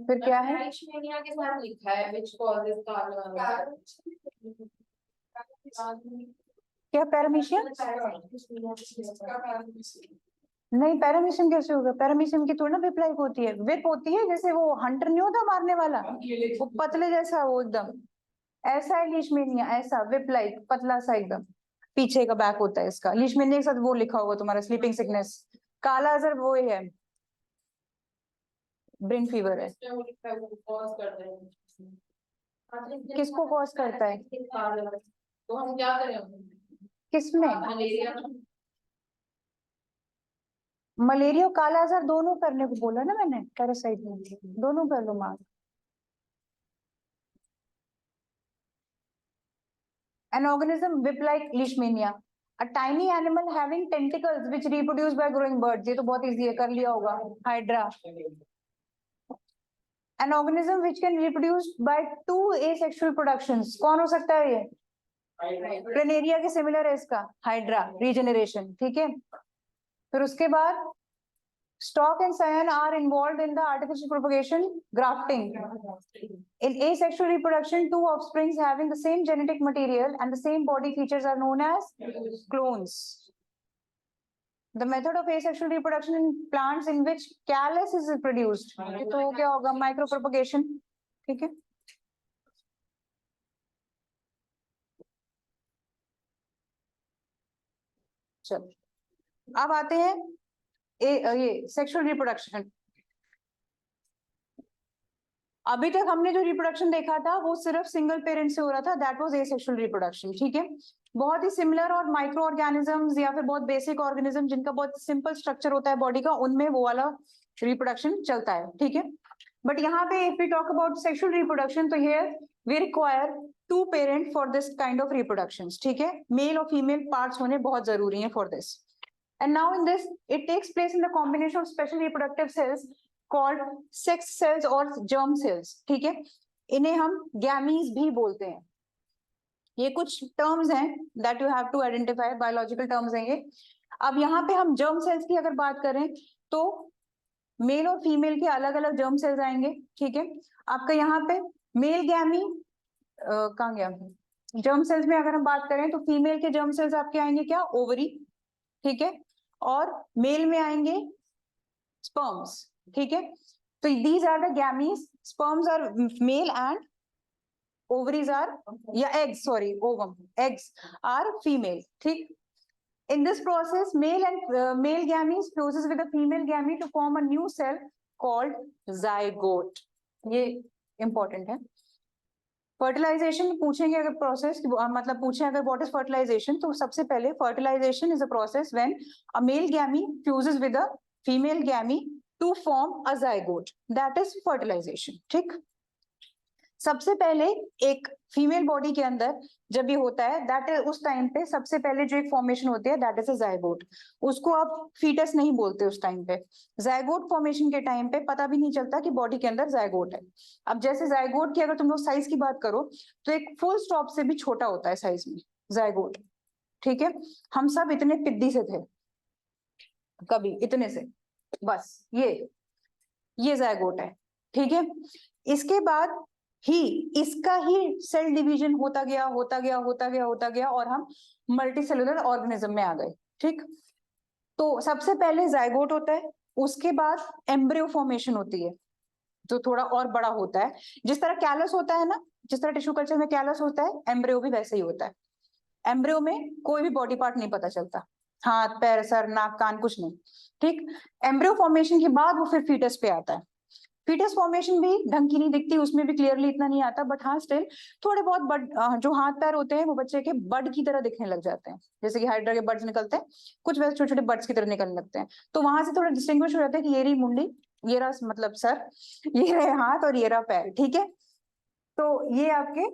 [SPEAKER 1] फिर क्या है?
[SPEAKER 2] Leishmania के साथ लिखा है which causes काला।
[SPEAKER 1] क्या पैरामीशियम? नहीं, पैरामीशियम कैसे होगा? पैरामीशियम की थोड़ी ना विप लाइक होती है, विप होती है जैसे वो हंटर नहीं होता मारने वाला, वो पतले जैसा, वो एकदम ऐसा है लीशमेनिया, ऐसा विप लाइक पतला सा एकदम पीछे का बैक होता है इसका। लीशमेनिया के साथ वो लिखा होगा तुम्हारा स्लीपिंग सिकनेस। काला अजहर वो ही है, ब्रेन फीवर है।
[SPEAKER 2] कॉज करते हैं।
[SPEAKER 1] किसको कॉज करता है?
[SPEAKER 2] तो हम क्या करें?
[SPEAKER 1] किसमें?
[SPEAKER 2] मलेरिया।
[SPEAKER 1] मलेरिया और काला आजार दोनों करने को बोला ना मैंने, पैरासाइट में दोनों कर लो मार। An organism whip-like leishmania, a tiny animal having tentacles which reproduce by growing birds. ये तो बहुत इजी है, कर लिया होगा। Hydra. An organism which can reproduce by 2 asexual productions. कौन हो सकता है ये? प्लेनेरिया के सिमिलर है इसका, हाइड्रा। रीजेनरेशन, ठीक है। फिर उसके बाद stalk and scion are involved in the artificial propagation, grafting. In asexual reproduction, two offsprings having the same genetic material and the same body features are known as clones. The method of asexual reproduction in plants in which callus is produced. तो क्या होगा? Micropropagation, ठीक है। चलो, अब आते हैं ये सेक्सुअल रिप्रोडक्शन। अभी तक हमने जो रिप्रोडक्शन देखा था वो सिर्फ सिंगल पेरेंट से हो रहा था, दैट वाज एसेक्सुअल रिप्रोडक्शन, ठीक है। बहुत ही सिमिलर और माइक्रो ऑर्गेनिजम्स या फिर बहुत बेसिक ऑर्गेनिज्म जिनका बहुत सिंपल स्ट्रक्चर होता है बॉडी का, उनमें वो वाला रिप्रोडक्शन चलता है, ठीक है। बट यहाँ पे if we talk about sexual reproduction, तो here we require 2 parent for this kind of reproductions, ठीक है। मेल और फीमेल पार्ट्स होने बहुत जरूरी है for this. And now in this, it takes place in the combination of special reproductive cells called sex cells or germ cells, ठीक है। इन्हें हम गैमीज भी बोलते हैं। ये कुछ टर्म्स हैं that you have to identify, biological terms हैं ये। अब यहाँ पे हम जर्म सेल्स की अगर बात करें तो मेल और फीमेल के अलग अलग जर्म सेल्स आएंगे, ठीक है। आपका यहाँ पे मेल गैमी कहाँ गया? जर्म सेल्स में अगर हम बात करें तो फीमेल के जर्म सेल्स आपके आएंगे क्या? ओवरी, ठीक है। और मेल में आएंगे स्पर्म्स, ठीक है। तो these are the gametes, sperms are male and ovaries are या eggs, sorry ovum, eggs are female, ठीक। In this process, male gametes fuses with a female gamete to form a new cell called zygote. ये important है। Fertilisation पूछेंगे अगर process, मतलब पूछे अगर what is fertilisation, तो सबसे पहले fertilization is a process when a male gamete fuses with a female gamete to form a zygote, that is fertilization, ठीक। सबसे पहले एक फीमेल बॉडी के अंदर जब ये होता है, दैट इज उस टाइम पे सबसे पहले जो एक फॉर्मेशन होती है दैट इज अ जाइगोट। उसको आप फीटस नहीं बोलते उस टाइम पे। जाइगोट फॉर्मेशन के टाइम पे पता भी नहीं चलता कि बॉडी के अंदर जाइगोट है। अब जैसे जाइगोट की अगर तुम लोग साइज की बात करो तो एक फुल स्टॉप से भी छोटा होता है साइज में जाइगोट, ठीक है। हम सब इतने पिद्दी से थे कभी, इतने से, बस ये जाइगोट है, ठीक है। इसके बाद ही इसका ही सेल डिवीजन होता गया होता गया होता गया होता गया और हम मल्टी सेलुलर ऑर्गेनिज्म में आ गए, ठीक। तो सबसे पहले जाइगोट होता है, उसके बाद एम्ब्रियो फॉर्मेशन होती है जो थोड़ा और बड़ा होता है। जिस तरह कैलस होता है ना, जिस तरह टिश्यू कल्चर में कैलस होता है, एम्ब्रियो भी वैसे ही होता है। एम्ब्रियो में कोई भी बॉडी पार्ट नहीं पता चलता, हाथ पैर सर नाक कान कुछ नहीं, ठीक। एम्ब्रियो फॉर्मेशन के बाद वो फिर फीटस पे आता है। फीटस फॉर्मेशन भी ढंग की नहीं दिखती, उसमें भी क्लियरली इतना नहीं आता, बट हाँ स्टिल थोड़े बहुत बड जो हाथ पैर होते हैं वो बच्चे के बड की तरह दिखने लग जाते हैं, जैसे कि हाइड्रा के बड्स निकलते हैं कुछ वैसे छोटे छोटे बड्स की तरह निकलने लगते हैं। तो वहां से थोड़ा डिस्टिंग्विश हो जाता है कि ये रही मुंडी, ये रहा मतलब सर, ये रहे हाथ और ये रहा पैर, ठीक है। तो ये आपके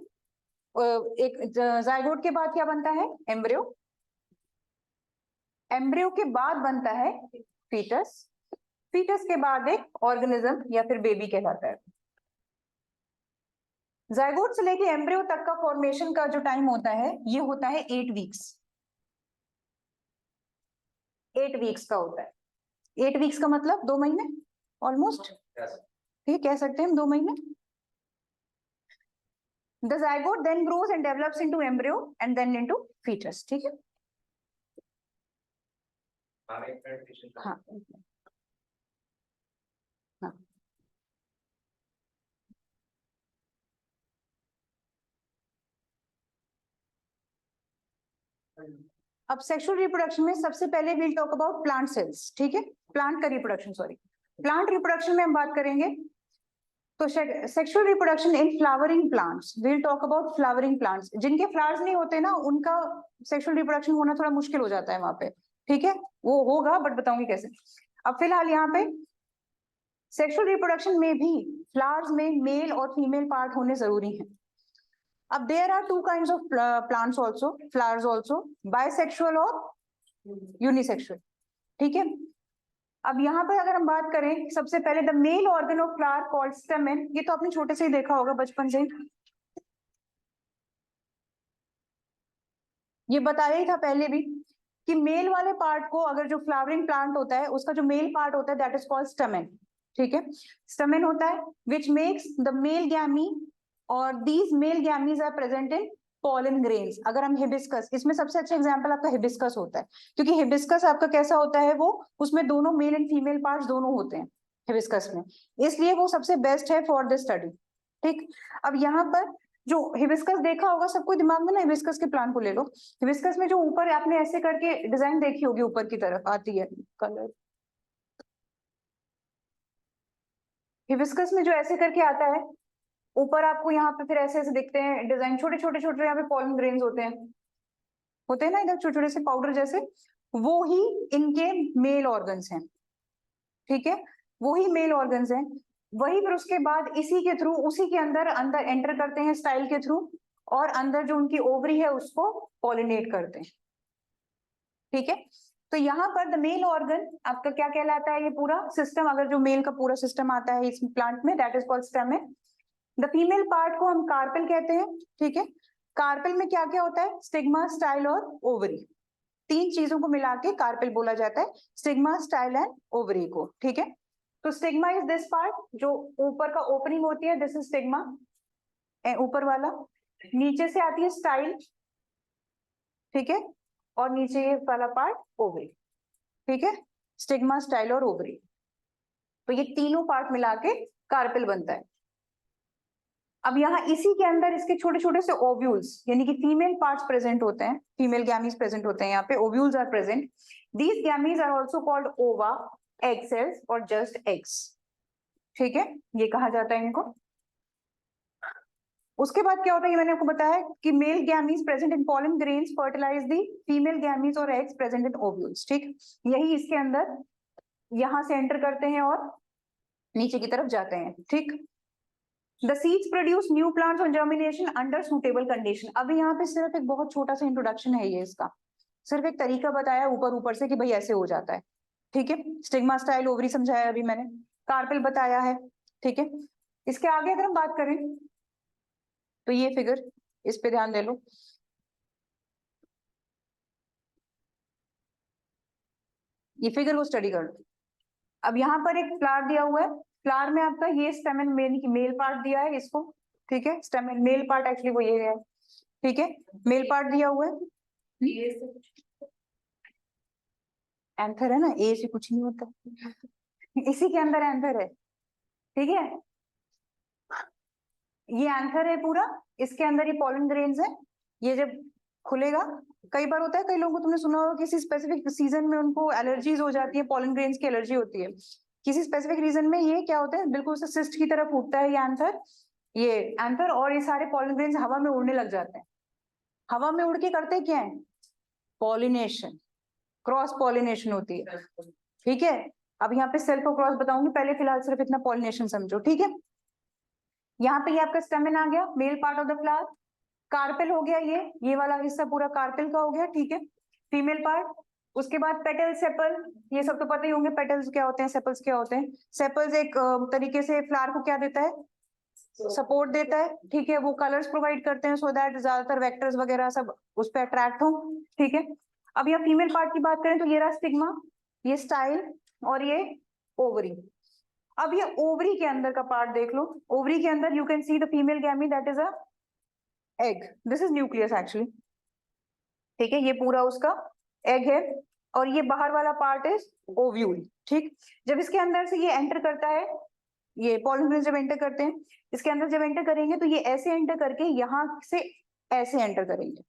[SPEAKER 1] एक जाइगोट के बाद क्या बनता है? एम्ब्रियो। एम्ब्रियो के बाद बनता है फीटस। फीटस के बाद एक ऑर्गेनिज्म या फिर बेबी कहलाता है। जाइगोट से लेके एम्ब्रियो तक का फॉर्मेशन का जो टाइम होता है ये होता है 8 वीक्स। 8 वीक्स का होता है। 8 वीक्स का मतलब 2 महीने ऑलमोस्ट, ठीक कह सकते हैं हम, 2 महीने। The zygote then grows and develops into embryo and then into fetus, ठीक है। हाँ हाँ अब सेक्सुअल रिप्रोडक्शन में सबसे पहले will talk about plant cells, ठीक है। प्लांट का रिप्रोडक्शन, सॉरी, प्लांट रिप्रोडक्शन में हम बात करेंगे तो sexual reproduction in flowering plants, will talk about flowering plants. जिनके फ्लावर्स नहीं होते ना उनका सेक्सुअल रिप्रोडक्शन होना थोड़ा मुश्किल हो जाता है वहां पे, ठीक है, वो होगा बट बताऊंगी कैसे। अब फिलहाल यहाँ पे सेक्सुअल रिप्रोडक्शन में भी फ्लावर्स में मेल और फीमेल पार्ट होने जरूरी है। अब there are two kinds of plants also, flowers also, bisexual और यूनिसेक्सुअल, ठीक है। अब यहाँ पर अगर हम बात करें सबसे पहले the male organ of flower called stamen, ये तो आपने छोटे से ही देखा होगा बचपन से, ये बताया ही था पहले भी कि मेल वाले पार्ट को, अगर जो फ्लावरिंग प्लांट होता है उसका जो मेल पार्ट होता है दैट इज कॉल्ड स्टेमेन, ठीक है। स्टेमेन होता है which makes the male gamete और these male gametes are present in pollen grains. अगर हम हिबिस्कस, इसमें सबसे अच्छा एग्जांपल आपका हिबिस्कस होता है, क्योंकि हिबिस्कस आपका कैसा होता है, वो उसमें दोनों मेल एंड फीमेल पार्ट्स दोनों होते हैं हिबिस्कस में, इसलिए वो सबसे बेस्ट है फॉर दिस स्टडी, ठीक। अब यहाँ पर जो हिबिस्कस देखा होगा सबको दिमाग में ना, हिबिस्कस के प्लांट को ले लो। हिबिस्कस में जो ऊपर आपने ऐसे करके डिजाइन देखी होगी, ऊपर की तरफ आती है कलर, हिबिस्कस में जो ऐसे करके आता है ऊपर आपको, यहाँ पे फिर ऐसे ऐसे दिखते हैं डिजाइन, छोटे छोटे छोटे यहाँ पे पॉलन ग्रेन्स होते हैं ना इधर छोटे छोटे से पाउडर जैसे, वो ही इनके मेल ऑर्गन्स हैं, ठीक है, वो ही मेल ऑर्गन्स हैं। वही फिर उसके बाद इसी के थ्रू, उसी के अंदर अंदर एंटर करते हैं स्टाइल के थ्रू, और अंदर जो उनकी ओवरी है उसको पॉलिनेट करते हैं, ठीक है। तो यहाँ पर द मेल ऑर्गन आपका क्या कहलाता है, ये पूरा सिस्टम, अगर जो मेल का पूरा सिस्टम आता है इस प्लांट में that is called stamen. The female part को हम कार्पेल कहते हैं, ठीक है। कार्पेल में क्या क्या होता है, स्टिग्मा, स्टाइल और ओवरी, तीन चीजों को मिला के कार्पेल बोला जाता है, स्टिग्मा, स्टाइल एंड ओवरी को, ठीक है। तो स्टिग्मा इज दिस पार्ट, जो ऊपर का ओपनिंग होती है, दिस इज स्टिग्मा, ऊपर वाला। नीचे से आती है स्टाइल, ठीक है, और नीचे ये वाला पार्ट ओवरी, ठीक है, स्टिग्मा, स्टाइल और ओवरी। तो ये तीनों पार्ट मिला के कार्पेल बनता है। अब यहाँ इसी के अंदर इसके छोटे छोटे से ओव्यूल्स, यानी कि फीमेल पार्ट्स प्रेजेंट होते हैं, फीमेल गैमीज प्रेजेंट होते हैं, यहाँ पे ovules are present. These gametes are also called ova, egg cells और जस्ट एग्स, ठीक है, ये कहा जाता है इनको। उसके बाद क्या होता है, ये मैंने आपको बताया कि male gametes present in pollen grains fertilize the female gametes और एग्स प्रेजेंट इन ओव्यूल्स, ठीक। यही इसके अंदर यहां से एंटर करते हैं और नीचे की तरफ जाते हैं, ठीक। The seeds produce new plants on germination under suitable condition। अभी यहाँ पे सिर्फ एक बहुत छोटा सा इंट्रोडक्शन है ये इसका, सिर्फ एक तरीका बताया ऊपर ऊपर से कि भाई ऐसे हो जाता है, ठीक है। स्टिग्मा, स्टाइल, ओवरी समझाया अभी मैंने, कार्पेल बताया है, ठीक है। इसके आगे अगर हम बात करें तो ये फिगर, इस पे ध्यान दे लो, ये फिगर को स्टडी कर लो। अब यहाँ पर एक फ्लावर दिया हुआ है, फ्लावर में आपका ये स्टेमन मेल पार्ट दिया है इसको, ठीक है, स्टेमन मेल पार्ट एक्चुअली वो ये है, ठीक है, मेल पार्ट दिया हुआ है, एंथर है ना, ए से कुछ नहीं होता इसी के अंदर एंथर है, ठीक है, ये एंथर है पूरा, इसके अंदर ये पॉलन ग्रेन्स है। ये जब खुलेगा, कई बार होता है कई लोगों को, तुमने सुना होगा किसी स्पेसिफिक सीजन में उनको एलर्जीज हो जाती है, पॉलन ग्रेन्स की एलर्जी होती है, किसी स्पेसिफिक रीजन में ये क्या होता है, बिल्कुल से सिस्ट की तरफ उठता है ये एंथर, और ये सारे पॉलन ग्रेन्स हवा में उड़ने लग जाते हैं। हवा में उड़ के करते क्या है, पॉलिनेशन, क्रॉस पॉलिनेशन होती है, ठीक है। अब यहाँ पे सेल्फ और क्रॉस बताऊंगी, पहले फिलहाल सिर्फ इतना पॉलिनेशन समझो, ठीक है। यहाँ पे ये आपका स्टेमन आ गया, male part of the flower. Carpel हो गया, ये वाला हिस्सा पूरा कार्पेल का हो गया, ठीक है, फीमेल पार्ट। उसके बाद पेटल, सेपल, ये सब तो पता ही होंगे, पेटल्स क्या होते हैं, सेपल्स क्या होते हैं। सेपल्स एक तरीके से फ्लावर को क्या देता है, सपोर्ट देता है, ठीक है, वो कलर्स प्रोवाइड करते हैं सो दैट ज्यादातर वेक्टर्स वगैरह सब उस पर अट्रैक्ट हो, ठीक है। अब यहाँ फीमेल पार्ट की बात करें तो ये रहा स्टिग्मा, ये स्टाइल और ये ओवरी। अब ये ओवरी के अंदर का पार्ट देख लो, ओवरी के अंदर you can see the female गैमी that is a egg, this is nucleus actually, ठीक है, ये पूरा उसका एग है, और ये बाहर वाला पार्ट इज ओव्यूल, ठीक। जब इसके अंदर से ये एंटर करता है, ये पॉलन ग्रेन्स जब एंटर करते हैं, इसके अंदर जब एंटर करेंगे तो ये ऐसे एंटर करके यहाँ से ऐसे एंटर करेंगे।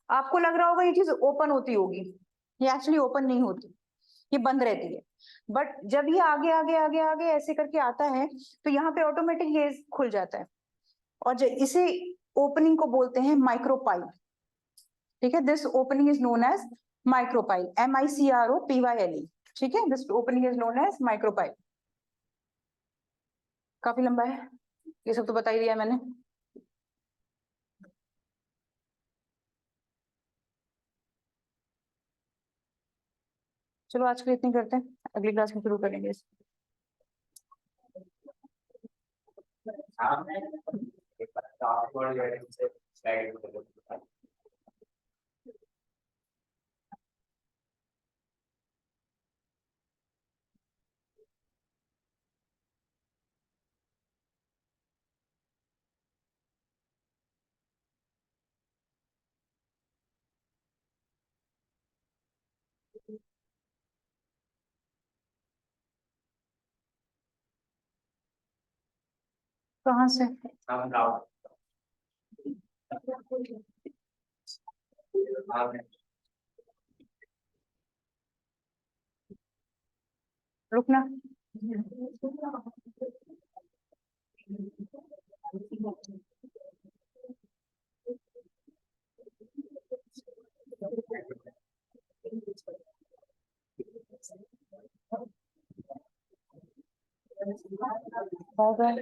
[SPEAKER 1] आपको लग रहा होगा ये चीज ओपन होती होगी, ये एक्चुअली ओपन नहीं होती, ये बंद रहती है। बट जब ये आगे आगे आगे आगे ऐसे करके आता है तो यहाँ पे ऑटोमेटिक ये खुल जाता है, और इसे ओपनिंग को बोलते हैं माइक्रोपाइल। ठीक है, this opening is known as micropyle, MICROPYLE। ठीक है, this opening is known as micropyle. काफी लंबा है, ये सब तो बता ही दिया मैंने। चलो आज के लिए इतनी करते हैं, अगली क्लास में शुरू करेंगे इस। कहाँ से? रुकना। Bye bye.